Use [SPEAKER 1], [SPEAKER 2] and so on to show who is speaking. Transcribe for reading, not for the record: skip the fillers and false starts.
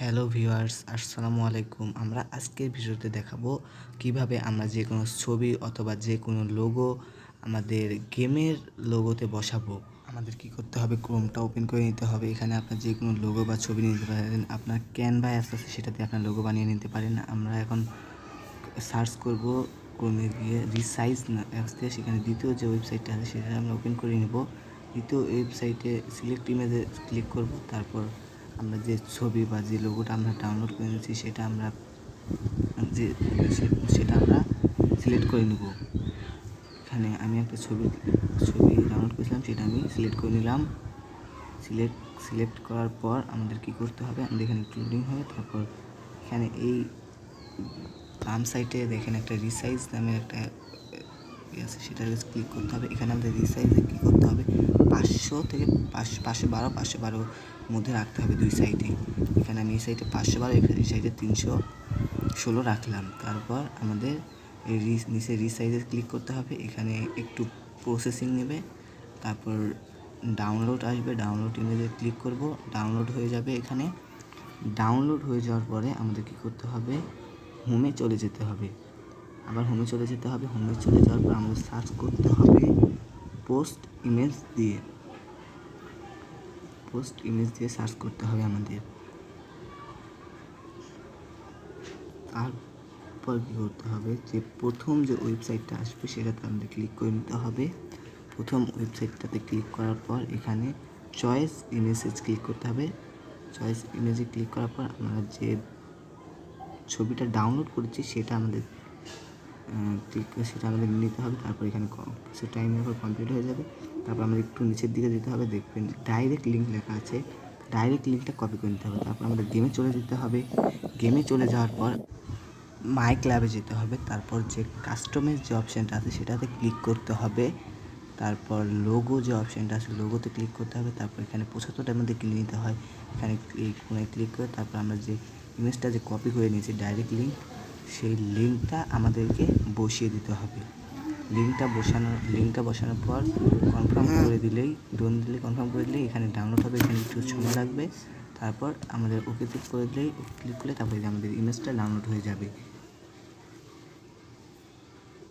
[SPEAKER 1] Hello viewers, আসসালামু আলাইকুম। আমরা আজকের ভিডিওতে দেখাবো কিভাবে আমরা যে কোনো ছবি অথবা যে কোনো লোগো আমাদের গেমের লোগোতে বসাবো। আমাদের কি করতে হবে, ক্রোমটা ওপেন করে নিতে হবে। এখানে আপনার যে কোনো লোগো বা ছবি নিতে পারেন। আপনার ক্যানভা অ্যাপস আছে, সেটাতে আপনার লোগো বানিয়ে নিতে পারেন। আমরা এখন সার্চ করব ক্রোমে গিয়ে রিসাইজ অ্যাপস দিয়ে, সেখানে দ্বিতীয় যে ওয়েবসাইটটা আছে সেটা আমরা ওপেন করে নেব। দ্বিতীয় ওয়েবসাইটে সিলেক্ট ইমেজে ক্লিক করব। তারপর আমরা যে ছবি বা যে লোগোটা আমরা ডাউনলোড করে নিয়েছি সেটা আমরা সিলেক্ট করে নেব। এখানে আমি একটা ছবি ডাউনলোড করেছিলাম, সেটা আমি সিলেক্ট করে নিলাম। সিলেক্ট করার পর আমাদের কি করতে হবে, আমাদের এখানে লোডিং হবে। তারপর এখানে এই বাম সাইডে দেখেন একটা রিসাইজ নামের একটা আছে, সেটার ক্লিক করতে হবে। এখানে আমাদের রিসাইজে কী করতে হবে, 500 থেকে 512 মধ্যে রাখতে হবে দুই সাইডে। এখানে আমি এই সাইডে 512, এই সাইডে 316 রাখলাম। তারপর আমাদের এই নিচে রিসাইজে ক্লিক করতে হবে। এখানে একটু প্রসেসিং নেবে, তারপর ডাউনলোড আসবে। ডাউনলোড ইমেজে ক্লিক করব, ডাউনলোড হয়ে যাবে। এখানে ডাউনলোড হয়ে যাওয়ার পরে আমাদের কী করতে হবে, হোমে চলে যেতে হবে। আবার হোমে চলে যেতে হবে। হোমে চলে যাওয়ার পর আমাদের সার্চ করতে হবে পোস্ট ইমেজ দিয়ে সার্চ করতে হবে আমাদের। তারপর কী করতে হবে, যে প্রথম যে ওয়েবসাইটটা আসবে সেটাতে আমাদের ক্লিক করে নিতে হবে। প্রথম ওয়েবসাইটটাতে ক্লিক করার পর এখানে চয়েস ইমেজে ক্লিক করতে হবে। চয়েস ইমেজে ক্লিক করার পর আমরা যে ছবিটা ডাউনলোড করেছি সেটা আমাদের নিতে হবে। তারপর এখানে কিছু টাইমের পর কমপ্লিট হয়ে যাবে। তারপর আমাদের একটু নিচের দিকে যেতে হবে, দেখবেন ডাইরেক্ট লিঙ্ক লেখা আছে, ডাইরেক্ট লিঙ্কটা কপি করে নিতে হবে। তারপর আমাদের গেমে চলে যেতে হবে। গেমে চলে যাওয়ার পর মাই ক্লাবে যেতে হবে। তারপর যে কাস্টমাইজ যে অপশানটা আছে সেটাতে ক্লিক করতে হবে। তারপর লোগো যে অপশানটা আছে লোগোতে ক্লিক করতে হবে। তারপর এখানে 75টার মধ্যে ক্লিক নিতে হয়, এখানে এই কোণায় ক্লিক করে তারপর আমরা যে ইমেজটা যে কপি করে নিয়েছি ডাইরেক্ট লিঙ্ক, সেই লিঙ্কটা আমাদেরকে বসিয়ে দিতে হবে। লিঙ্কটা বসানোর পর কনফার্ম করে দিলেই কনফার্ম করে দিলেই এখানে ডাউনলোড হবে। এখানে একটু সময় লাগবে। তারপর আমাদের ওকে ক্লিক করে দিলেই, ক্লিক করলে তারপরে আমাদের ইমেজটা ডাউনলোড হয়ে যাবে।